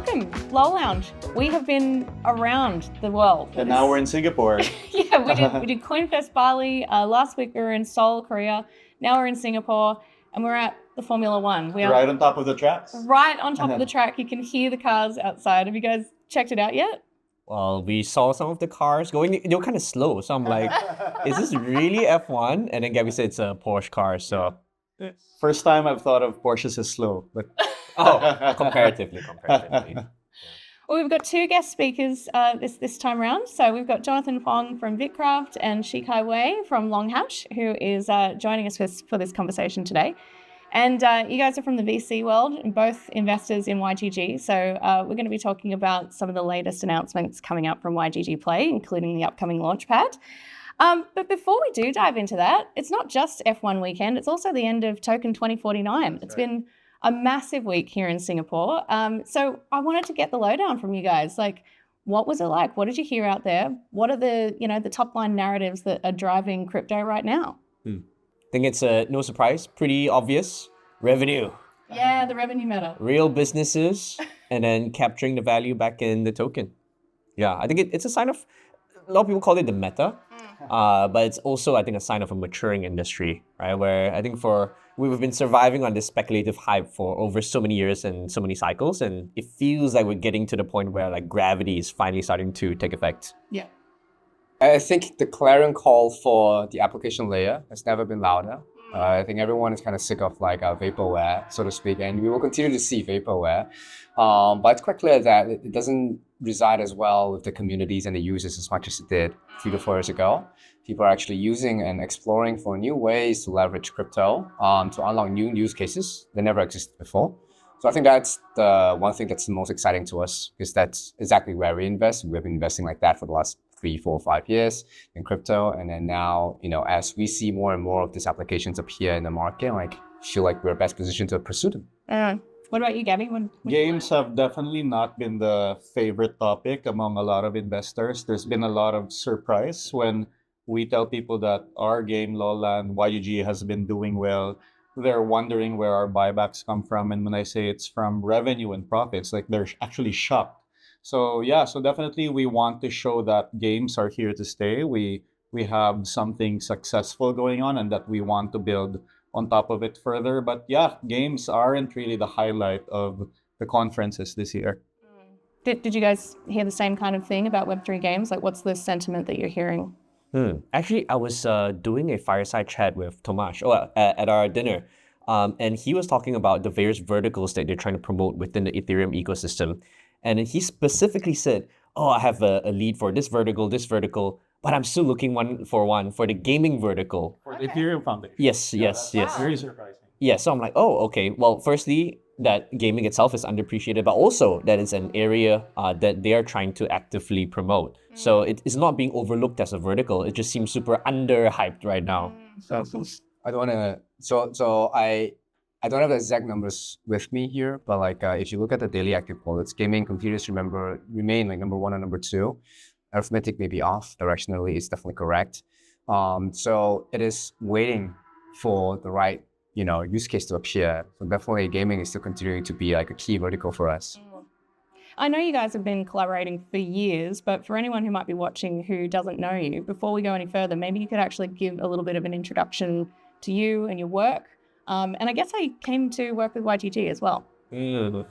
welcome, Lol Lounge. We have been around the world. And now we're in Singapore. Yeah, we did CoinFest Bali. Last week we were in Seoul, Korea. Now we're in Singapore, and we're at the Formula One. We are right on top of the tracks. Right on top of the track. You can hear the cars outside. Have you guys checked it out yet? Well, we saw some of the cars going, they were kind of slow. So I'm like, is this really F1? And then Gabby said it's a Porsche car, so. First time I've thought of Porsches as slow, but comparatively. Well, we've got two guest speakers this time around. So we've got Jonathan Huang from BITKRAFT and Shi Khai from LongHash, who is joining us for this conversation today. And you guys are from the VC world, and both investors in YGG. So we're going to be talking about some of the latest announcements coming up from YGG Play, including the upcoming Launchpad. But before we do dive into that, it's not just F1 weekend, it's also the end of Token 2049. It's been a massive week here in Singapore. So I wanted to get the lowdown from you guys. Like, what was it like? What did you hear out there? What are the top line narratives that are driving crypto right now? I think it's no surprise, pretty obvious. Revenue. Yeah, the revenue matter. Real businesses, and then capturing the value back in the token. Yeah, I think it's a sign of, a lot of people call it the meta, but it's also, I think, a sign of a maturing industry, right? Where I think we've been surviving on this speculative hype for over so many years and so many cycles, and it feels like we're getting to the point where like gravity is finally starting to take effect. Yeah. I think the clarion call for the application layer has never been louder. I think everyone is kind of sick of like vaporware, so to speak, and we will continue to see vaporware. But it's quite clear that it doesn't reside as well with the communities and the users as much as it did 3 to 4 years ago. People are actually using and exploring for new ways to leverage crypto to unlock new use cases that never existed before. So I think that's the one thing that's the most exciting to us, because that's exactly where we invest. We've been investing like that for the last 3, 4, 5 years in crypto. And then now, as we see more and more of these applications appear in the market, like feel like we're best positioned to pursue them. What about you, Gabby? Games have definitely not been the favorite topic among a lot of investors. There's been a lot of surprise when we tell people that our game, Lolan, YGG, has been doing well. They're wondering where our buybacks come from. And when I say it's from revenue and profits, like they're actually shocked. So definitely we want to show that games are here to stay. We have something successful going on and that we want to build on top of it further. But yeah, games aren't really the highlight of the conferences this year. Did you guys hear the same kind of thing about Web3 games? Like, what's the sentiment that you're hearing? Actually, I was doing a fireside chat with Tomasz at our dinner. And he was talking about the various verticals that they're trying to promote within the Ethereum ecosystem. And he specifically said, I have a lead for this vertical, but I'm still looking for the gaming vertical. For the Ethereum Foundation. Yes. Very surprising. Yeah, so I'm like, okay. Well, firstly, that gaming itself is underappreciated, but also that is an area that they are trying to actively promote. So it is not being overlooked as a vertical. It just seems super underhyped right now. I don't want to, I don't have the exact numbers with me here, but like if you look at the daily active wallets, gaming continues to remain like number 1 and number 2. Arithmetic may be off, directionally it's definitely correct. So it is waiting for the right use case to appear. So definitely gaming is still continuing to be like a key vertical for us. I know you guys have been collaborating for years, but for anyone who might be watching who doesn't know you, before we go any further, maybe you could actually give a little bit of an introduction to you and your work. And I guess I came to work with YGG as well. Will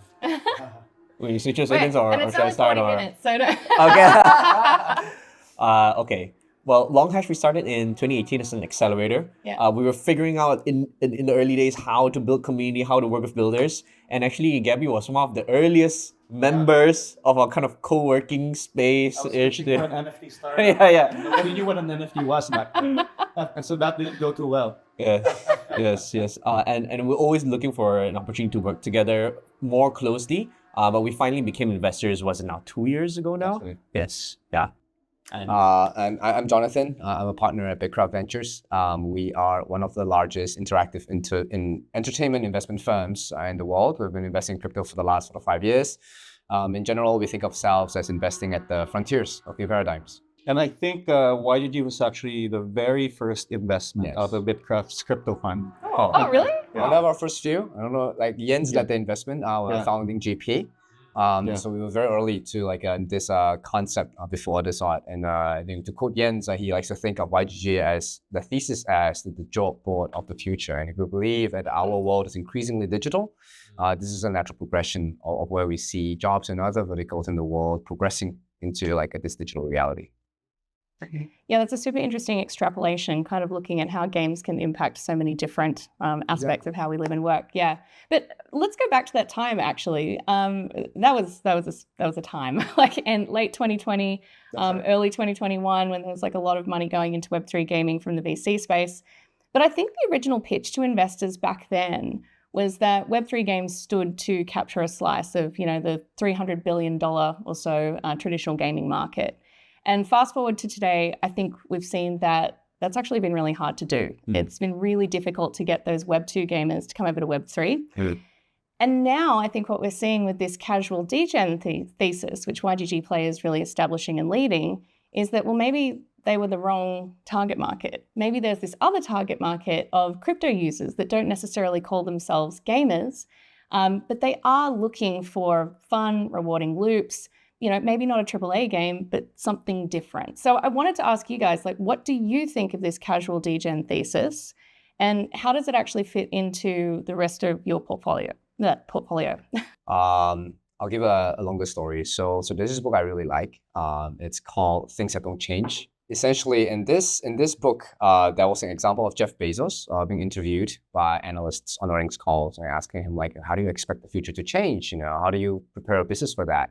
you switch your seconds or should I start? 40 minutes, so don't... Okay. Okay. Well, LongHash, we started in 2018 as an accelerator. Yeah. We were figuring out in the early days how to build community, how to work with builders. And actually, Gabby was one of the earliest members of our kind of co-working space. I was pitching for an NFT startup. Yeah. Nobody knew what an NFT was back then. And so that didn't go too well. Yes. And we're always looking for an opportunity to work together more closely. But we finally became investors, was it now 2 years ago now? Absolutely. Yes. Yeah. And I'm Jonathan. I'm a partner at BITKRAFT Ventures. We are one of the largest interactive entertainment investment firms in the world. We've been investing in crypto for the last 5 years. In general, we think of ourselves as investing at the frontiers of new paradigms. And I think YGG was actually the very first investment out of BITKRAFT's crypto fund. Oh, really? One of our first few. I don't know, like Jens led the investment, our founding GP. So we were very early to like this concept before this art. And I think to quote Jens, he likes to think of YGG as the thesis as the job board of the future. And if we believe that our world is increasingly digital, this is a natural progression of where we see jobs and other verticals in the world progressing into like this digital reality. Yeah, that's a super interesting extrapolation, kind of looking at how games can impact so many different aspects of how we live and work. Yeah, but let's go back to that time. Actually, that was a time like in late 2020, early 2021, when there was like a lot of money going into Web3 gaming from the VC space. But I think the original pitch to investors back then was that Web3 games stood to capture a slice of, the $300 billion or so traditional gaming market. And fast forward to today, I think we've seen that that's actually been really hard to do. It's been really difficult to get those Web2 gamers to come over to Web3. And now I think what we're seeing with this casual degen thesis, which YGG Play is really establishing and leading, is that, well, maybe they were the wrong target market. Maybe there's this other target market of crypto users that don't necessarily call themselves gamers, but they are looking for fun, rewarding loops, maybe not a AAA game, but something different. So I wanted to ask you guys, like, what do you think of this casual degen thesis, and how does it actually fit into the rest of your portfolio? I'll give a longer story. So there's this book I really like. It's called Things That Don't Change. Essentially, in this book, there was an example of Jeff Bezos being interviewed by analysts on earnings calls and asking him, like, how do you expect the future to change? How do you prepare a business for that?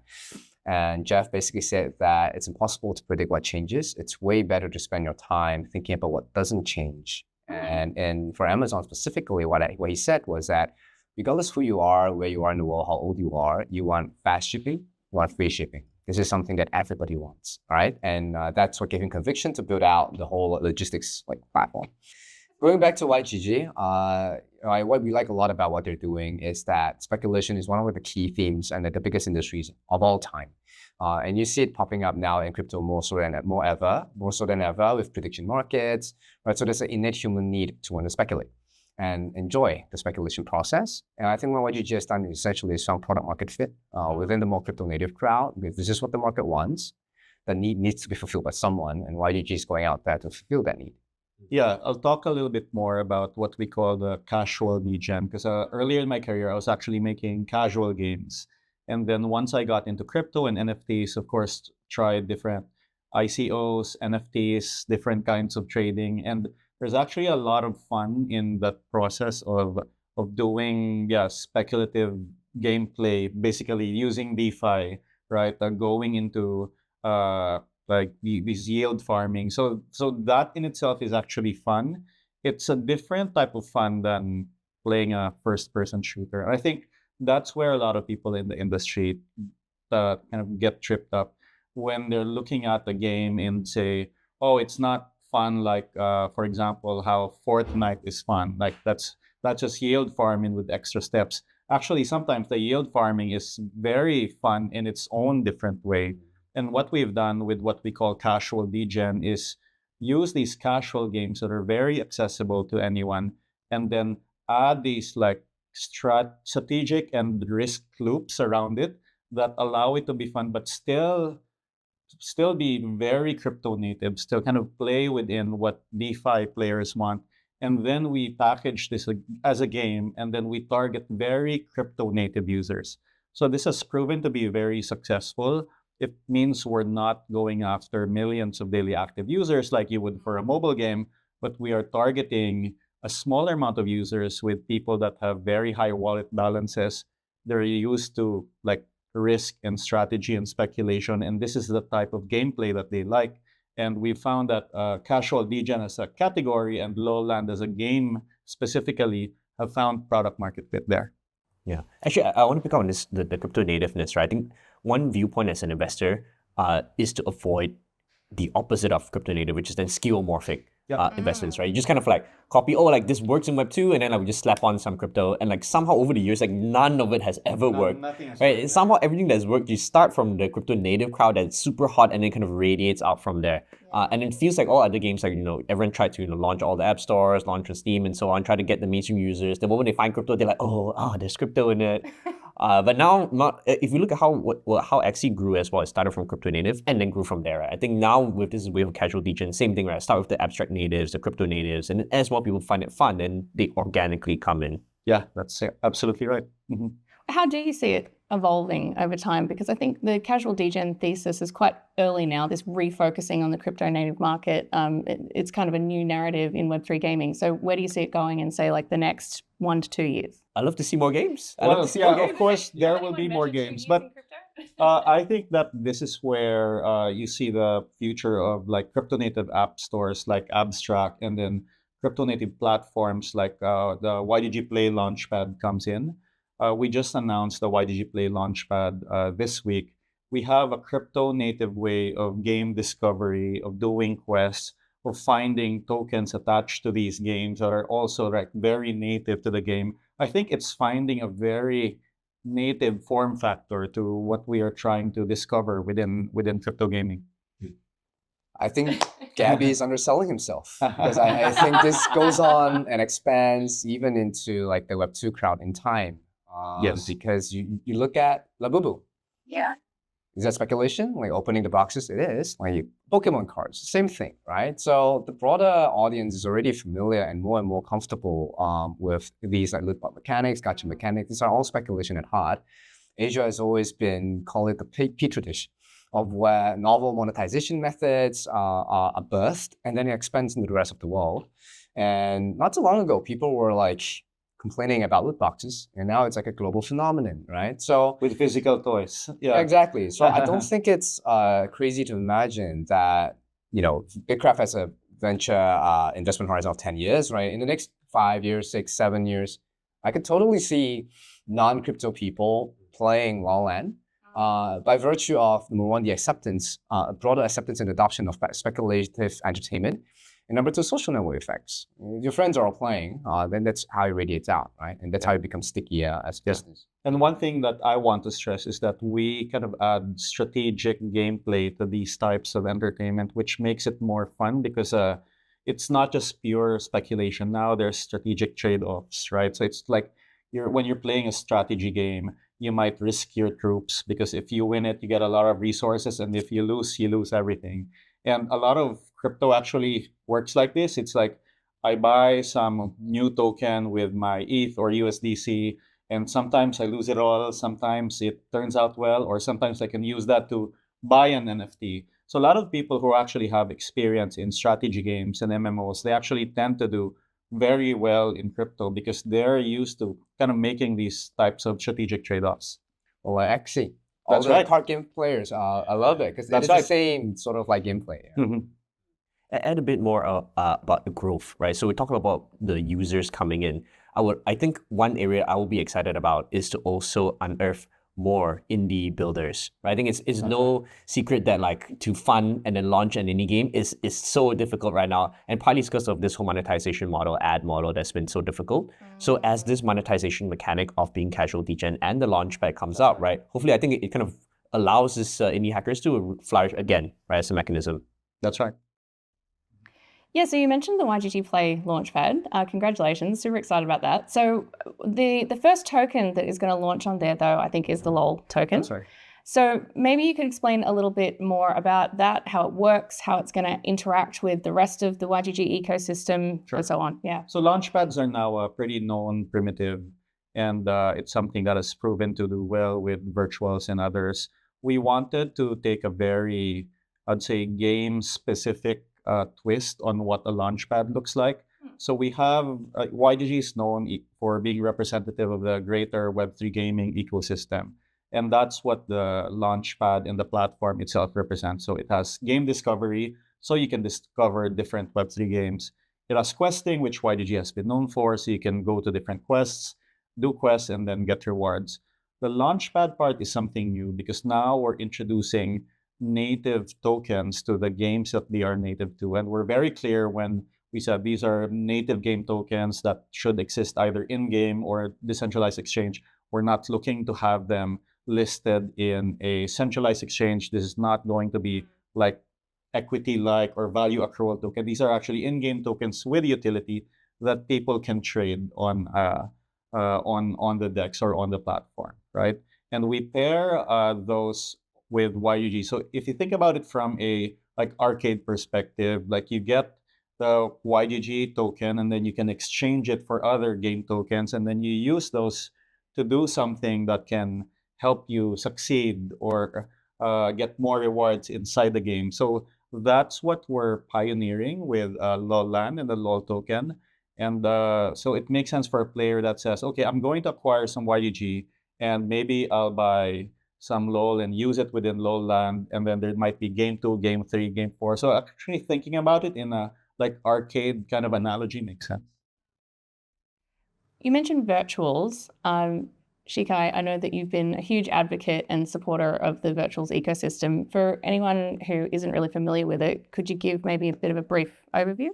And Jeff basically said that it's impossible to predict what changes. It's way better to spend your time thinking about what doesn't change. And for Amazon specifically, what he said was that regardless who you are, where you are in the world, how old you are, you want fast shipping, you want free shipping. This is something that everybody wants, right? And that's what gave him conviction to build out the whole logistics platform. Going back to YGG, what we like a lot about what they're doing is that speculation is one of the key themes and the biggest industries of all time. And you see it popping up now in crypto more so than ever with prediction markets, right? So there's an innate human need to want to speculate and enjoy the speculation process. And I think what YGG has done is essentially found product market fit within the more crypto native crowd. Because this is what the market wants. The need needs to be fulfilled by someone, and YGG is going out there to fulfill that need. Yeah, I'll talk a little bit more about what we call the casual degen, because earlier in my career, I was actually making casual games. And then once I got into crypto and NFTs, of course, tried different ICOs, NFTs, different kinds of trading. And there's actually a lot of fun in that process of doing speculative gameplay, basically using DeFi, right? Going into this yield farming. So that in itself is actually fun. It's a different type of fun than playing a first-person shooter. And I think that's where a lot of people in the industry kind of get tripped up when they're looking at the game and say, oh, it's not fun like, for example, how Fortnite is fun. Like that's just yield farming with extra steps. Actually, sometimes the yield farming is very fun in its own different way. And what we've done with what we call casual degen is use these casual games that are very accessible to anyone, and then add these strategic and risk loops around it that allow it to be fun, but still be very crypto native, still kind of play within what DeFi players want. And then we package this as a game, and then we target very crypto native users. So this has proven to be very successful. It means we're not going after millions of daily active users like you would for a mobile game, but we are targeting a smaller amount of users with people that have very high wallet balances. They're used to risk and strategy and speculation, and this is the type of gameplay that they like. And we found that casual degen as a category and Lowland as a game specifically have found product market fit there. Yeah, actually, I want to pick up on this, the crypto nativeness, right? I think one viewpoint as an investor is to avoid the opposite of crypto native, which is then skeuomorphic investments, right? You just kind of copy, this works in Web 2, and then I would just slap on some crypto, and somehow over the years, none of it has ever worked. Nothing has right? Somehow everything that's worked, you start from the crypto native crowd that's super hot, and then kind of radiates out from there. And it feels like all other games, everyone tried to launch all the app stores, launch on Steam and so on, try to get the mainstream users. The moment they find crypto, they're like, there's crypto in it. But now, if you look at how Axie grew as well, it started from crypto native and then grew from there. Right? I think now with this wave of casual degen, same thing, right? Start with the abstract natives, the crypto natives, and as more people find it fun, then they organically come in. Yeah, that's absolutely right. How do you see it evolving over time? Because I think the casual degen thesis is quite early now, this refocusing on the crypto native market. It's kind of a new narrative in Web3 gaming. So where do you see it going in, say, like the next 1 to 2 years? I love to see more games. Of course, there will be more games, but I think that this is where you see the future of like crypto native app stores like Abstract, and then crypto native platforms like the YDG Play Launchpad comes in. We just announced the YDG Play Launchpad this week. We have a crypto native way of game discovery, of doing quests, of finding tokens attached to these games that are also like very native to the game. I think it's finding a very native form factor to what we are trying to discover within crypto gaming. I think Gabby is underselling himself, because I think this goes on and expands even into like the Web2 crowd in time. Yes. Because you look at Labubu. Yeah. Is that speculation? Like opening the boxes? It is. Like Pokémon cards, same thing, right? So the broader audience is already familiar and more comfortable with these like loot box mechanics, gacha mechanics. These are all speculation at heart. Asia has always been, call it the petri dish of where novel monetization methods are birthed, and then it expands into the rest of the world. And not too long ago, people were like complaining about loot boxes, and now it's like a global phenomenon, right? So with physical toys, yeah, exactly. So I don't think it's crazy to imagine that BITKRAFT has a venture investment horizon of 10 years, right? In the next 5 years, 6, 7 years, I could totally see non-crypto people playing LongLand by virtue of, number one, the acceptance, broader acceptance and adoption of speculative entertainment. And number two, social network effects. If your friends are all playing, then that's how it radiates out, right? And that's how it becomes stickier as business. And one thing that I want to stress is that we kind of add strategic gameplay to these types of entertainment, which makes it more fun because it's not just pure speculation. Now there's strategic trade-offs, right? So it's like when you're playing a strategy game, you might risk your troops because if you win it, you get a lot of resources, and if you lose everything. And a lot of crypto actually works like this. It's like I buy some new token with my ETH or USDC, and sometimes I lose it all. Sometimes it turns out well, or sometimes I can use that to buy an NFT. So a lot of people who actually have experience in strategy games and MMOs, they actually tend to do very well in crypto because they're used to kind of making these types of strategic trade-offs. Well, actually, all the card game players, I love it because it's the same sort of like gameplay. Yeah. Mm-hmm. Add a bit more about the growth, right? So we're talking about the users coming in. I think one area I will be excited about is to also unearth more indie builders, right? I think it's no secret that like to fund and then launch an indie game is so difficult right now, and partly it's because of this whole monetization model, ad model that's been so difficult. So as this monetization mechanic of being casual degen and the launchpad comes out, right? Hopefully, I think it kind of allows this indie hackers to flourish again, right? As a mechanism. That's right. Yeah, so you mentioned the YGG Play Launchpad. Congratulations, super excited about that. So the first token that is going to launch on there, though, I think is the LOL token. That's right. So maybe you could explain a little bit more about that, how it works, how it's going to interact with the rest of the YGG ecosystem, and so on. Yeah. So launchpads are now a pretty known primitive, and it's something that has proven to do well with virtuals and others. We wanted to take a very, I'd say, game-specific twist on what a launchpad looks like. So we have YGG is known for being representative of the greater Web3 gaming ecosystem. And that's what the launchpad and the platform itself represents. So it has game discovery, so you can discover different Web3 games. It has questing, which YGG has been known for, so you can go to different quests, do quests, and then get rewards. The launchpad part is something new because now we're introducing native tokens to the games that they are native to. And we're very clear when we said these are native game tokens that should exist either in-game or decentralized exchange. We're not looking to have them listed in a centralized exchange. This is not going to be like equity-like or value accrual token. These are actually in-game tokens with utility that people can trade on on the DEX or on the platform, right? And we pair those with YUG. So if you think about it from a like arcade perspective, like you get the YGG token and then you can exchange it for other game tokens, and then you use those to do something that can help you succeed or get more rewards inside the game. So that's what we're pioneering with LOLland and the LOL token. And so it makes sense for a player that says, okay, I'm going to acquire some YGG and maybe I'll buy some LOL and use it within LOLland. And then there might be game 2, game 3, game 4. So actually thinking about it in a like arcade kind of analogy makes sense. You mentioned virtuals. Shi Khai, I know that you've been a huge advocate and supporter of the virtuals ecosystem. For anyone who isn't really familiar with it, could you give maybe a bit of a brief overview?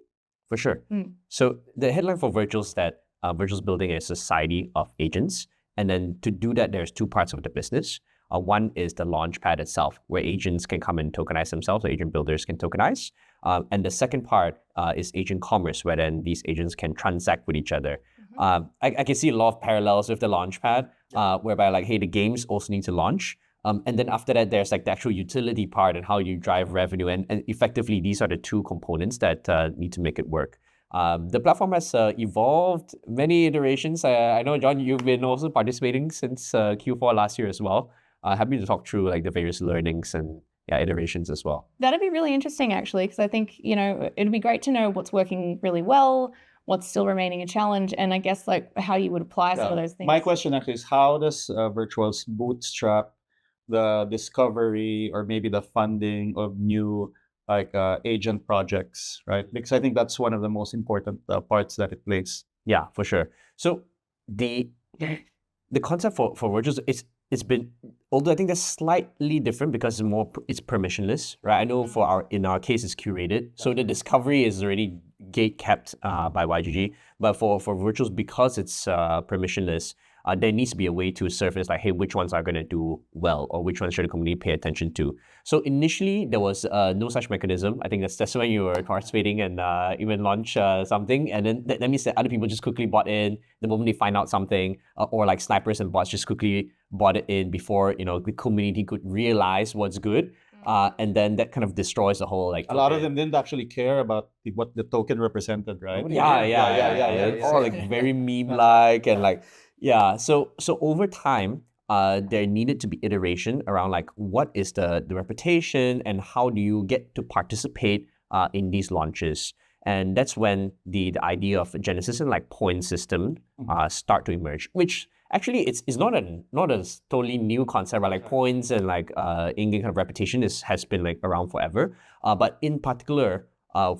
For sure. So the headline for virtuals is that virtuals building a society of agents. And then to do that, there's two parts of the business. One is the launchpad itself, where agents can come and tokenize themselves, or agent builders can tokenize. And the second part is agent commerce, where then these agents can transact with each other. I can see a lot of parallels with the launchpad, whereby like, hey, the games also need to launch. And then after that, there's like the actual utility part and how you drive revenue. And effectively, these are the two components that need to make it work. The platform has evolved many iterations. I know, John, you've been also participating since Q4 last year as well. Happy to talk through like the various learnings and iterations as well. That'd be really interesting, actually, because I think, it'd be great to know what's working really well, what's still remaining a challenge, and I guess like how you would apply some of those things. My question actually is, how does Virtuals bootstrap the discovery or maybe the funding of new like agent projects, right? Because I think that's one of the most important parts that it plays. Yeah, for sure. So the concept for Virtuals, it's been, although I think that's slightly different because it's permissionless, right? I know in our case it's curated, so the discovery is already gate kept by YGG. But for Virtuals, because it's permissionless, there needs to be a way to surface like, hey, which ones are going to do well, or which ones should the community pay attention to. So initially there was no such mechanism. I think that's when you were participating and even launch something, and then that means that other people just quickly bought in the moment they find out something, or like snipers and bots just quickly bought it in before the community could realize what's good. And then that kind of destroys the whole like. A lot of them didn't actually care about what the token represented, right? Yeah. All like very meme-like and like. Yeah, so over time, there needed to be iteration around like what is the reputation and how do you get to participate in these launches. And that's when the idea of Genesis and like point system start to emerge, which actually it's not a totally new concept, right? Like points and like in-game kind of reputation has been like around forever. But in particular,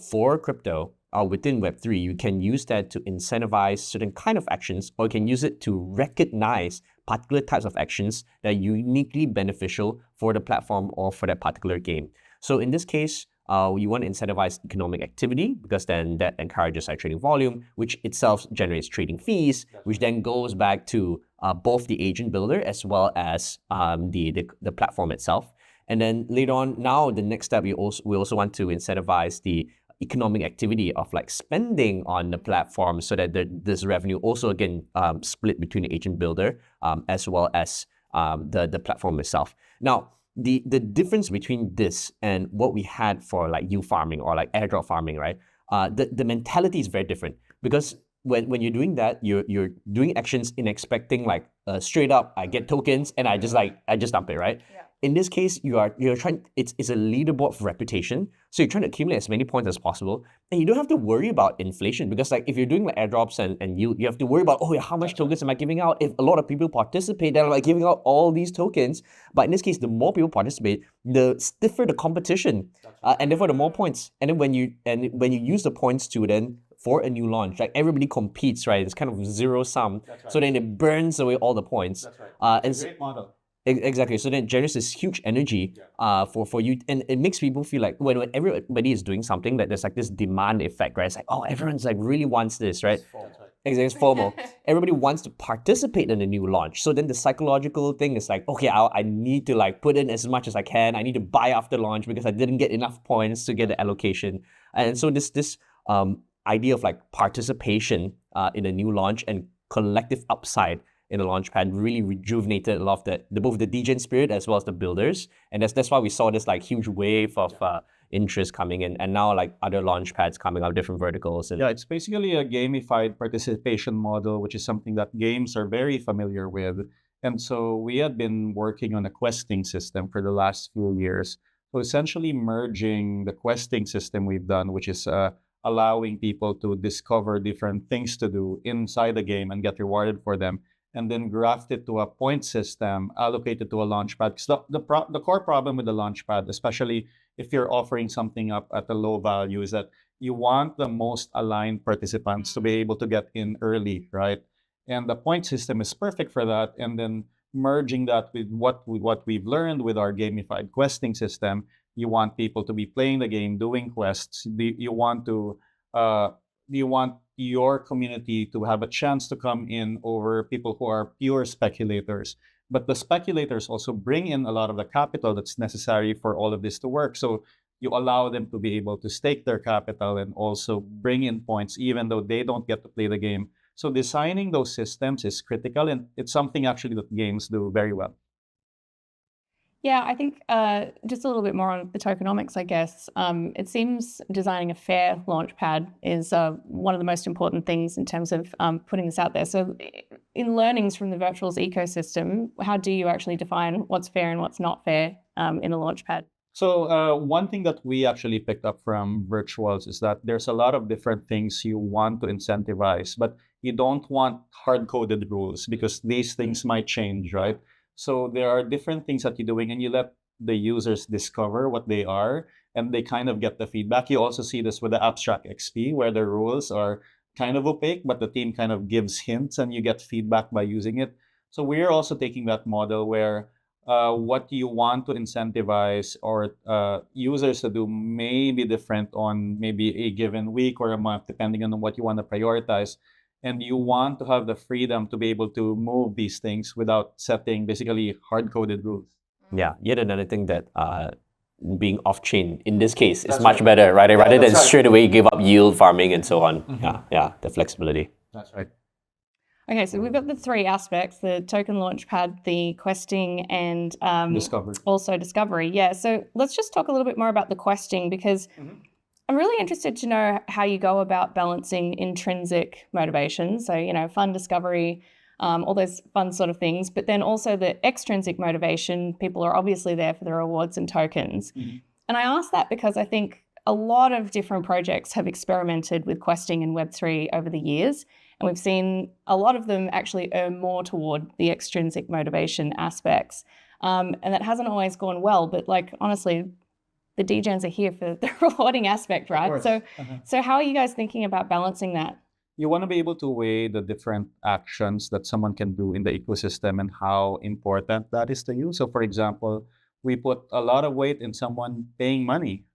for crypto, within Web3, you can use that to incentivize certain kind of actions, or you can use it to recognize particular types of actions that are uniquely beneficial for the platform or for that particular game. So in this case, you want to incentivize economic activity, because then that encourages trading volume, which itself generates trading fees, which then goes back to both the agent builder as well as the platform itself. And then later on, now the next step, we also want to incentivize the economic activity of like spending on the platform, so that this revenue also again split between the agent builder as well as the platform itself. Now, the difference between this and what we had for like yield farming or like airdrop farming, right? The mentality is very different, because when you're doing that, you're doing actions in expecting like straight up, I get tokens and I just dump it, right? Yeah. In this case, you're trying. It's a leaderboard for reputation, so you're trying to accumulate as many points as possible, and you don't have to worry about inflation, because like if you're doing like airdrops and you have to worry about, oh yeah, how much tokens am I giving out? If a lot of people participate, then I'm like giving out all these tokens. But in this case, the more people participate, the stiffer the competition, and therefore the more points. And then when you use the points to then for a new launch, like everybody competes, right? It's kind of zero sum. Right. So then it burns away all the points. That's right. It's a great model. Exactly. So then it generates this huge energy for you, and it makes people feel like when everybody is doing something, that there's like this demand effect, right? It's like, oh, everyone's like really wants this, right? Exactly, it's FOMO. Everybody wants to participate in a new launch. So then the psychological thing is like, okay, I need to like put in as much as I can. I need to buy after launch because I didn't get enough points to get the allocation. And so this idea of like participation in a new launch and collective upside in the Launchpad really rejuvenated a lot of both the degen spirit as well as the builders. And that's why we saw this like huge wave of interest coming in, and now like other Launchpads coming up, different verticals. And Yeah, it's basically a gamified participation model, which is something that games are very familiar with. And so we had been working on a questing system for the last few years. So essentially merging the questing system we've done, which is allowing people to discover different things to do inside the game and get rewarded for them, and then graft it to a point system allocated to a Launchpad. Because the core problem with the Launchpad, especially if you're offering something up at a low value, is that you want the most aligned participants to be able to get in early, right? And the point system is perfect for that. And then merging that with what we've learned with our gamified questing system, you want people to be playing the game, doing quests. You want your community to have a chance to come in over people who are pure speculators. But the speculators also bring in a lot of the capital that's necessary for all of this to work. So you allow them to be able to stake their capital and also bring in points, even though they don't get to play the game. So designing those systems is critical, and it's something actually that games do very well. Yeah, I think just a little bit more on the tokenomics, I guess. It seems designing a fair launchpad is one of the most important things in terms of putting this out there. So in learnings from the Virtuals ecosystem, how do you actually define what's fair and what's not fair in a launchpad? So one thing that we actually picked up from Virtuals is that there's a lot of different things you want to incentivize, but you don't want hard-coded rules because these things might change, right? So there are different things that you're doing, and you let the users discover what they are, and they kind of get the feedback. You also see this with the abstract XP, where the rules are kind of opaque, but the team kind of gives hints, and you get feedback by using it. So we're also taking that model where what you want to incentivize or users to do may be different on maybe a given week or a month, depending on what you want to prioritize. And you want to have the freedom to be able to move these things without setting basically hard-coded rules. Yeah, yet another thing that being off-chain in this case is much better, right? Yeah, rather than straight away give up yield farming and so on. Yeah, the flexibility. That's right. Okay, so we've got the three aspects, the token launchpad, the questing, and also discovery. Yeah, so let's just talk a little bit more about the questing, because I'm really interested to know how you go about balancing intrinsic motivation. So, you know, fun discovery, all those fun sort of things, but then also the extrinsic motivation. People are obviously there for the rewards and tokens. And I ask that because I think a lot of different projects have experimented with questing in Web3 over the years. And we've seen a lot of them actually earn more toward the extrinsic motivation aspects. And that hasn't always gone well, but like, honestly, the degens are here for the rewarding aspect, right? So how are you guys thinking about balancing that? You want to be able to weigh the different actions that someone can do in the ecosystem and how important that is to you. So for example, we put a lot of weight in someone paying money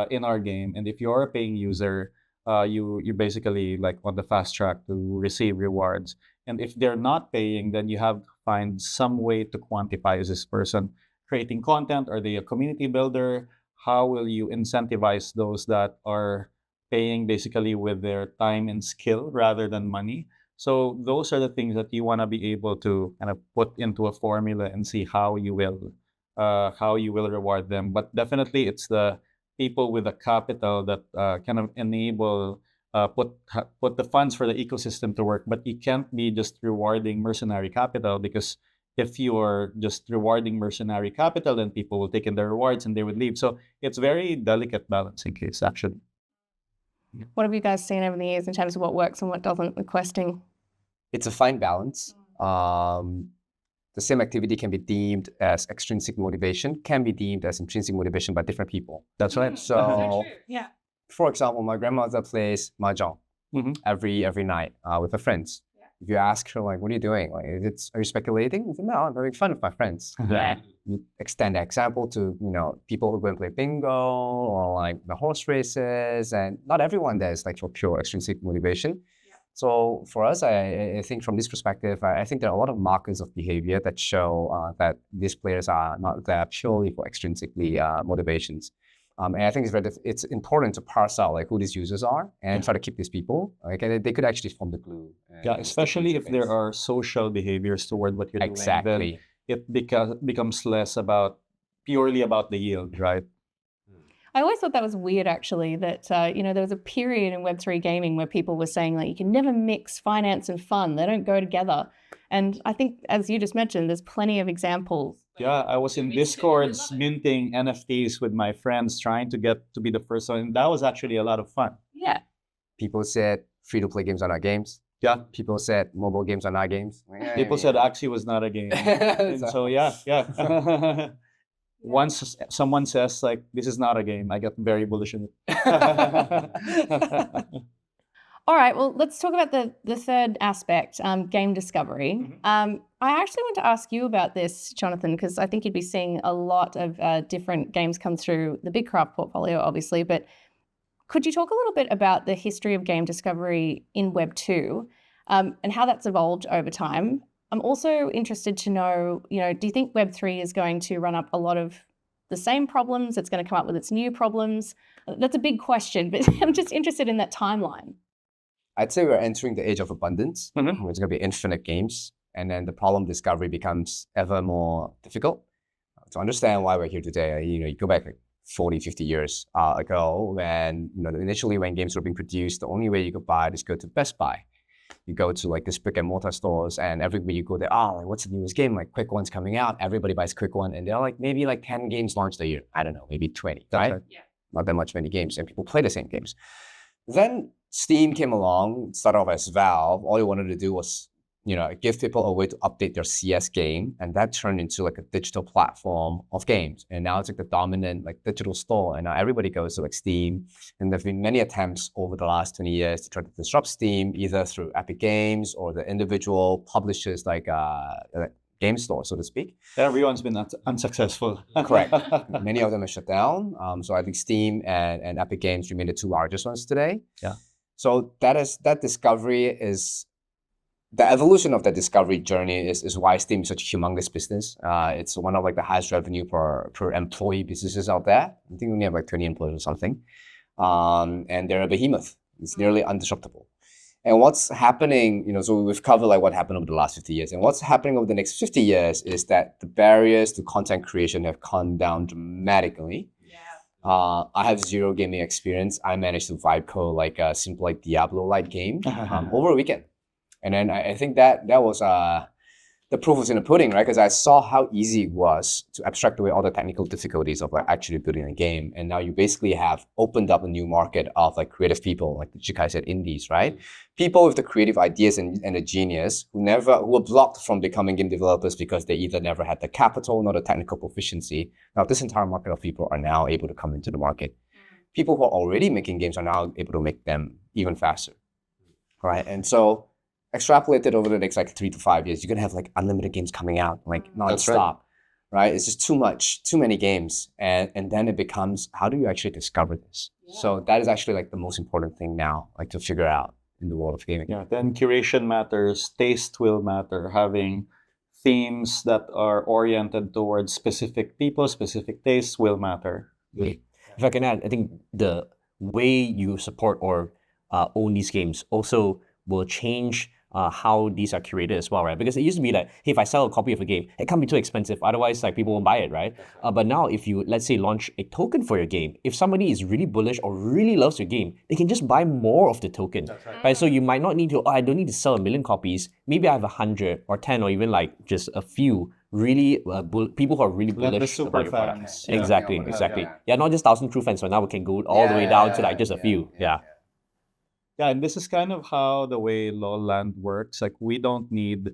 in our game. And if you're a paying user, you're basically like on the fast track to receive rewards. And if they're not paying, then you have to find some way to quantify, is this person creating content? Are they a community builder? How will you incentivize those that are paying basically with their time and skill rather than money? So those are the things that you want to be able to kind of put into a formula and see how you will reward them. But definitely it's the people with the capital that kind of enable put the funds for the ecosystem to work. But you can't be just rewarding mercenary capital, because if you are just rewarding mercenary capital, then people will take in their rewards and they would leave. So it's very delicate balancing case, actually. What have you guys seen over the years in terms of what works and what doesn't with questing? It's a fine balance. The same activity can be deemed as extrinsic motivation, can be deemed as intrinsic motivation by different people. That's right. So, yeah. For example, my grandmother plays mahjong every night with her friends. If you ask her, like, what are you doing? Like, are you speculating? I said, no, I'm having fun with my friends. You extend the example to, you know, people who go and play bingo or like the horse races, and not everyone there is like for pure extrinsic motivation. So for us, I think from this perspective, I think there are a lot of markers of behavior that show that these players are not there purely for extrinsically motivations. And I think it's important to parse out like who these users are and try to keep these people. Like, and they could actually form the glue. Yeah, especially if there are social behaviors toward what you're doing, then it becomes less purely about the yield, right? I always thought that was weird, actually, that, there was a period in Web3 gaming where people were saying, like, you can never mix finance and fun. They don't go together. And I think, as you just mentioned, there's plenty of examples. Yeah, I was in Discords minting NFTs with my friends, trying to get to be the first one. And that was actually a lot of fun. Yeah. People said free-to-play games are not games. Yeah. People said mobile games are not games. People said Axie was not a game. And so, yeah. Once someone says, like, this is not a game, I get very bullish in it. All right, well, let's talk about the third aspect, game discovery. I actually want to ask you about this, Jonathan, because I think you'd be seeing a lot of different games come through the BITKRAFT portfolio, obviously, but could you talk a little bit about the history of game discovery in Web 2 and how that's evolved over time? I'm also interested to know, do you think Web 3 is going to run up a lot of the same problems? It's going to come up with its new problems? That's a big question, but I'm just interested in that timeline. I'd say we're entering the age of abundance. There's going to be infinite games, and then the problem discovery becomes ever more difficult. To understand why we're here today, you go back like 40, 50 years ago when, initially when games were being produced, the only way you could buy it is go to Best Buy. You go to like this brick and mortar stores, and everywhere you go there, like, what's the newest game? Like, Quick One's coming out. Everybody buys Quick One, and there are like maybe like 10 games launched a year. I don't know, maybe 20, right? Yeah. Not that many games, and people play the same games. Then Steam came along, started off as Valve. All you wanted to do was, give people a way to update their CS game, and that turned into like a digital platform of games. And now it's like the dominant like digital store, and now everybody goes to like Steam. And there've been many attempts over the last 20 years to try to disrupt Steam, either through Epic Games or the individual publishers like game store, so to speak. Everyone's been unsuccessful. Correct. Many of them are shut down. So I think Steam and Epic Games remain the two largest ones today. Yeah. So that discovery is the evolution of that discovery journey is why Steam is such a humongous business. It's one of like the highest revenue per employee businesses out there. I think we only have like 20 employees or something. And they're a behemoth. It's nearly undisruptible. And what's happening, so we've covered like what happened over the last 50 years. And what's happening over the next 50 years is that the barriers to content creation have come down dramatically. I have zero gaming experience. I managed to vibe code like a simple like Diablo-like game over a weekend. And then I think that was the proof was in the pudding, right? Because I saw how easy it was to abstract away all the technical difficulties of like actually building a game. And now you basically have opened up a new market of like creative people, like Shi Khai said, indies, right? People with the creative ideas and the genius who were blocked from becoming game developers because they either never had the capital nor the technical proficiency. Now this entire market of people are now able to come into the market. People who are already making games are now able to make them even faster, right? And so extrapolated over the next like 3 to 5 years, you're gonna have like unlimited games coming out like nonstop, right? It's just too many games, and then it becomes, how do you actually discover this? Yeah. So that is actually like the most important thing now, like to figure out in the world of gaming. Yeah, then curation matters, taste will matter, having themes that are oriented towards specific people, specific tastes will matter. If I can add, I think the way you support or own these games also will change how these are curated as well, right? Because it used to be like, hey, if I sell a copy of a game, it can't be too expensive, otherwise like people won't buy it, right? But now if you, let's say, launch a token for your game, if somebody is really bullish or really loves your game, they can just buy more of the token, right? So you might not need to, I don't need to sell 1 million copies. Maybe I have 100 or 10 or even like just a few really people who are really bullish the super about your product. fans. Exactly. Yeah, not just 1,000 true fans, but now we can go all the way down to like just a few. Yeah, and this is kind of how the way Lowland works. Like, we don't need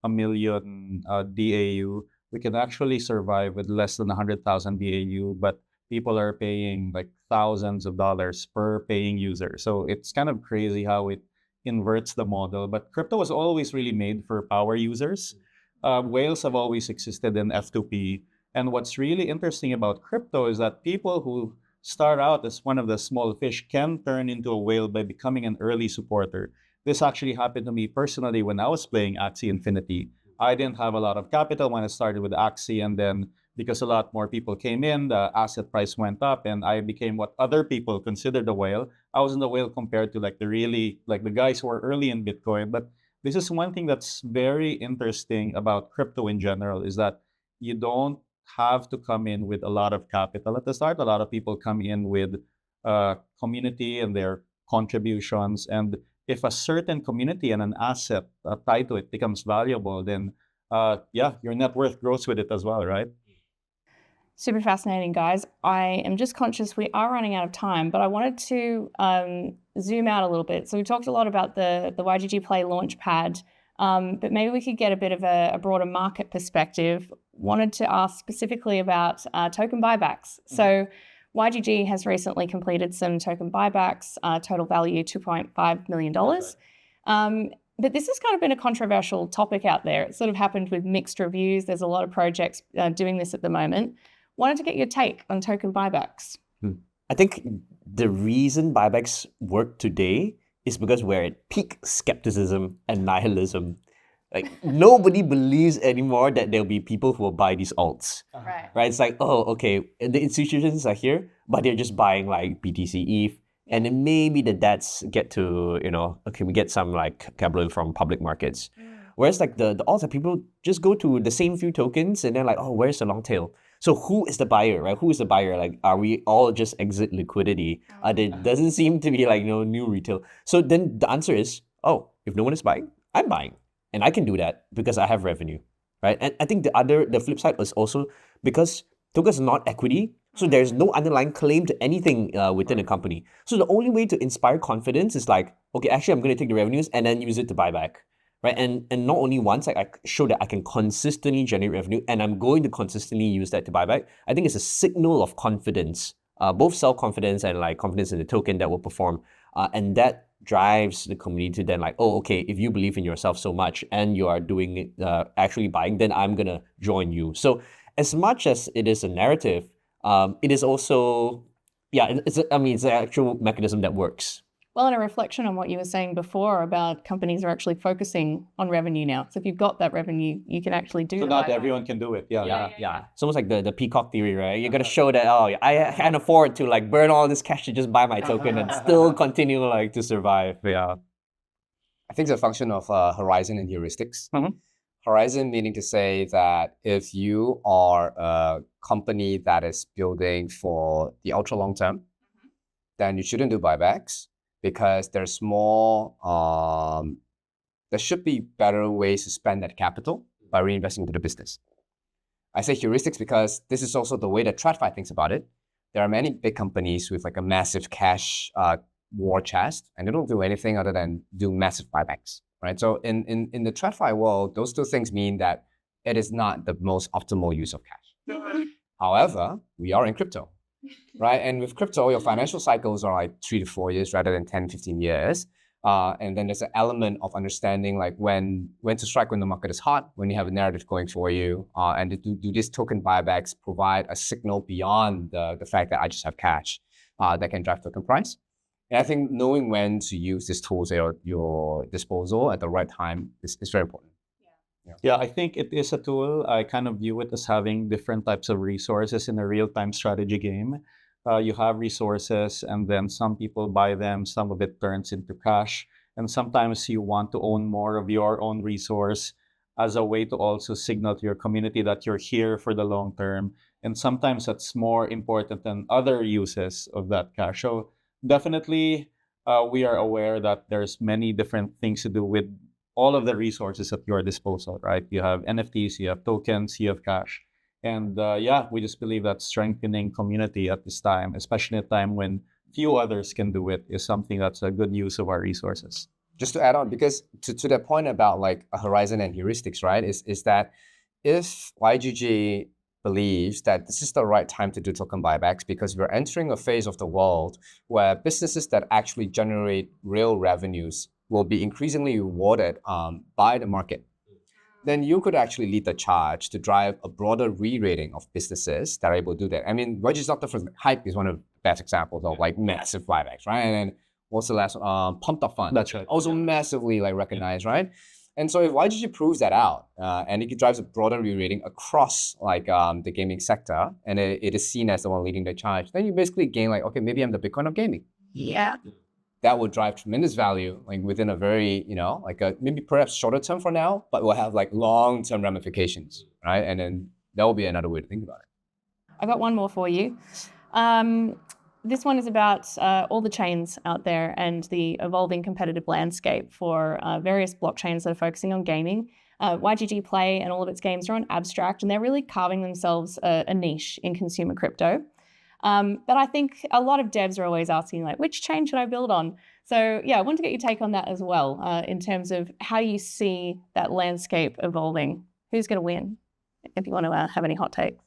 1 million DAU. We can actually survive with less than 100,000 DAU, but people are paying like thousands of dollars per paying user. So it's kind of crazy how it inverts the model. But crypto was always really made for power users. Whales have always existed in F2P. And what's really interesting about crypto is that people who start out as one of the small fish can turn into a whale by becoming an early supporter. This actually happened to me personally when I was playing Axie Infinity. I didn't have a lot of capital when I started with Axie, and then because a lot more people came in, the asset price went up, and I became what other people considered a whale. I wasn't a whale compared to like the guys who were early in Bitcoin. But this is one thing that's very interesting about crypto in general, is that you don't have to come in with a lot of capital at the start. A lot of people come in with community and their contributions. And if a certain community and an asset tied to it becomes valuable, then your net worth grows with it as well, right? Super fascinating, guys. I am just conscious we are running out of time, but I wanted to zoom out a little bit. So we talked a lot about the YGG Play Launchpad, but maybe we could get a bit of a broader market perspective. Wanted to ask specifically about token buybacks. So YGG has recently completed some token buybacks, total value $2.5 million. But this has kind of been a controversial topic out there. It sort of happened with mixed reviews. There's a lot of projects doing this at the moment. Wanted to get your take on token buybacks. I think the reason buybacks work today is because we're at peak skepticism and nihilism. Like, nobody believes anymore that there'll be people who will buy these alts. Right? It's like, oh, okay, the institutions are here, but they're just buying like BTC ETH. And then maybe the debts get to, okay, we get some like capital from public markets. Whereas like the alts are people just go to the same few tokens and then like, oh, where's the long tail? So who is the buyer, right? Who is the buyer? Like, are we all just exit liquidity? There doesn't seem to be like, new retail. So then the answer is, oh, if no one is buying, I'm buying. And I can do that because I have revenue, right? And I think the flip side is also because tokens are not equity, so there's no underlying claim to anything within a company. So the only way to inspire confidence is like, okay, actually I'm going to take the revenues and then use it to buy back. Right, and not only once, like I show that I can consistently generate revenue and I'm going to consistently use that to buy back. I think it's a signal of confidence, both self-confidence and like confidence in the token that will perform. And that drives the community to then like, oh, okay, if you believe in yourself so much and you are doing it, actually buying, then I'm gonna join you. So as much as it is a narrative, it is also, it's an actual mechanism that works. Well, and a reflection on what you were saying before about companies are actually focusing on revenue now. So if you've got that revenue, you can actually do that. So not everyone can do it. Yeah. It's almost like the peacock theory, right? You're going to show that, oh, I can afford to like burn all this cash to just buy my token and still continue like to survive. Yeah. I think it's a function of horizon and heuristics. Horizon meaning to say that if you are a company that is building for the ultra long term, then you shouldn't do buybacks. Because there's more, there should be better ways to spend that capital by reinvesting into the business. I say heuristics because this is also the way that TradFi thinks about it. There are many big companies with like a massive cash war chest, and they don't do anything other than do massive buybacks, right? So in the TradFi world, those two things mean that it is not the most optimal use of cash. However, we are in crypto. Right, and with crypto, your financial cycles are like 3 to 4 years rather than 10, 15 years. And then there's an element of understanding like when to strike when the market is hot, when you have a narrative going for you. And do these token buybacks provide a signal beyond the fact that I just have cash that can drive token price? And I think knowing when to use these tools at your disposal at the right time is very important. Yeah, I think it is a tool. I kind of view it as having different types of resources in a real-time strategy game. You have resources and then some people buy them, some of it turns into cash. And sometimes you want to own more of your own resource as a way to also signal to your community that you're here for the long term. And sometimes that's more important than other uses of that cash. So definitely we are aware that there's many different things to do with all of the resources at your disposal, right? You have NFTs, you have tokens, you have cash. And we just believe that strengthening community at this time, especially at a time when few others can do it, is something that's a good use of our resources. Just to add on, because to that point about like a horizon and heuristics, right, is that if YGG believes that this is the right time to do token buybacks because we're entering a phase of the world where businesses that actually generate real revenues will be increasingly rewarded by the market, then you could actually lead the charge to drive a broader re-rating of businesses that are able to do that. I mean, Wedge is not the first. Hype is one of the best examples of like massive buybacks, right? And then what's the last one? Pumped Up Fund. That's right. Also massively like recognized, right? And so if YGG proves that out, and it drives a broader re-rating across like the gaming sector, and it is seen as the one leading the charge, then you basically gain like, okay, maybe I'm the Bitcoin of gaming. Yeah. That would drive tremendous value, like within a very, like a maybe perhaps shorter term for now, but will have like long-term ramifications, right? And then that will be another way to think about it. I got one more for you. This one is about all the chains out there and the evolving competitive landscape for various blockchains that are focusing on gaming. YGG Play and all of its games are on Abstract, and they're really carving themselves a niche in consumer crypto. But I think a lot of devs are always asking, like, which chain should I build on? So yeah, I want to get your take on that as well, in terms of how you see that landscape evolving. Who's going to win? If you want to have any hot takes.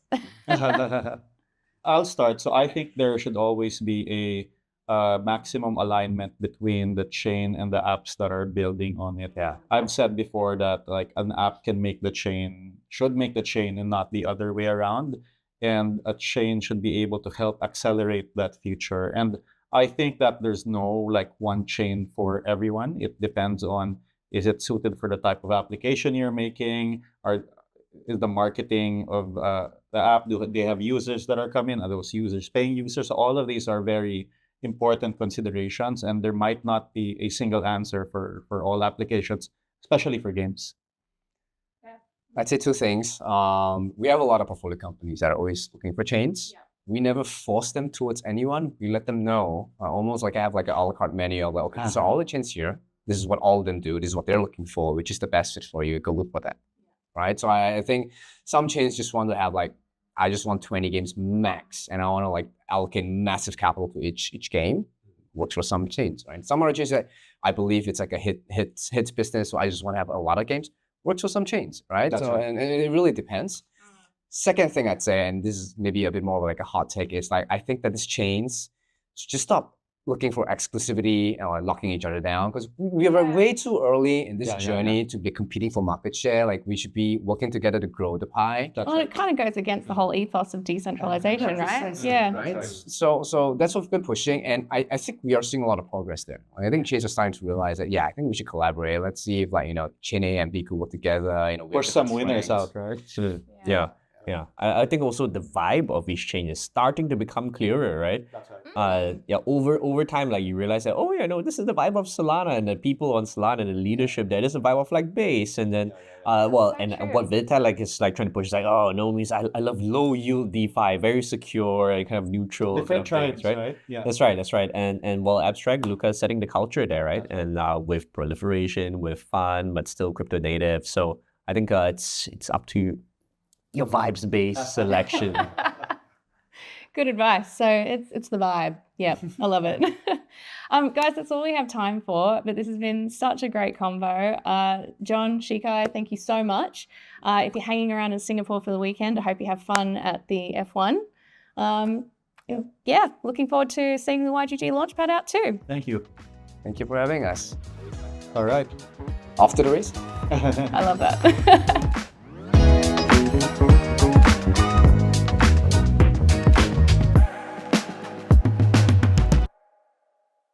I'll start. So I think there should always be a maximum alignment between the chain and the apps that are building on it. Yeah. I've said before that like an app can make the chain, should make the chain and not the other way around. And a chain should be able to help accelerate that future. And I think that there's no like one chain for everyone. It depends on, is it suited for the type of application you're making? Is the marketing of the app, do they have users that are coming? Are those users paying users? So all of these are very important considerations, and there might not be a single answer for all applications, especially for games. I'd say two things. We have a lot of portfolio companies that are always looking for chains. Yeah. We never force them towards anyone. We let them know, almost like I have like an a la carte menu of like, okay, so all the chains here, this is what all of them do. This is what they're looking for, which is the best fit for you. Go look for that. Right? So I think some chains just want to have like, I just want 20 games max, and I want to like allocate massive capital to each game. Works for some chains, right? Some other chains that I believe it's like a hits business, so I just want to have a lot of games. Works for some chains, right? That's right. And it really depends. Second thing I'd say, and this is maybe a bit more of like a hot take, is like I think that these chains should just stop looking for exclusivity and locking each other down, because we are way too early in this journey to be competing for market share. Like we should be working together to grow the pie. Well, it kind of goes against the whole ethos of decentralization, right? Yeah. Right. So that's what we've been pushing, and I think we are seeing a lot of progress there. I think chains are starting to realize that I think we should collaborate. Let's see if like chain A and B could work together. Or some winners out, right? Yeah. I think also the vibe of each chain is starting to become clearer, right? That's right. Over time, like you realize that, this is the vibe of Solana, and the people on Solana and the leadership there. This is the vibe of like Base, and then and what Vita like is like trying to push is like, means I love low yield DeFi, very secure and kind of neutral. Different tribes, right? Yeah. That's right. And well, Abstract, Luca is setting the culture there, right? And with proliferation, with fun, but still crypto native. So I think it's up to your vibes-based selection. Good advice. So it's the vibe. Yeah, I love it. Guys, that's all we have time for, but this has been such a great convo. John, Shi Khai, thank you so much. If you're hanging around in Singapore for the weekend, I hope you have fun at the F1. Looking forward to seeing the YGG Launchpad out too. Thank you. Thank you for having us. All right. Off to the race. I love that.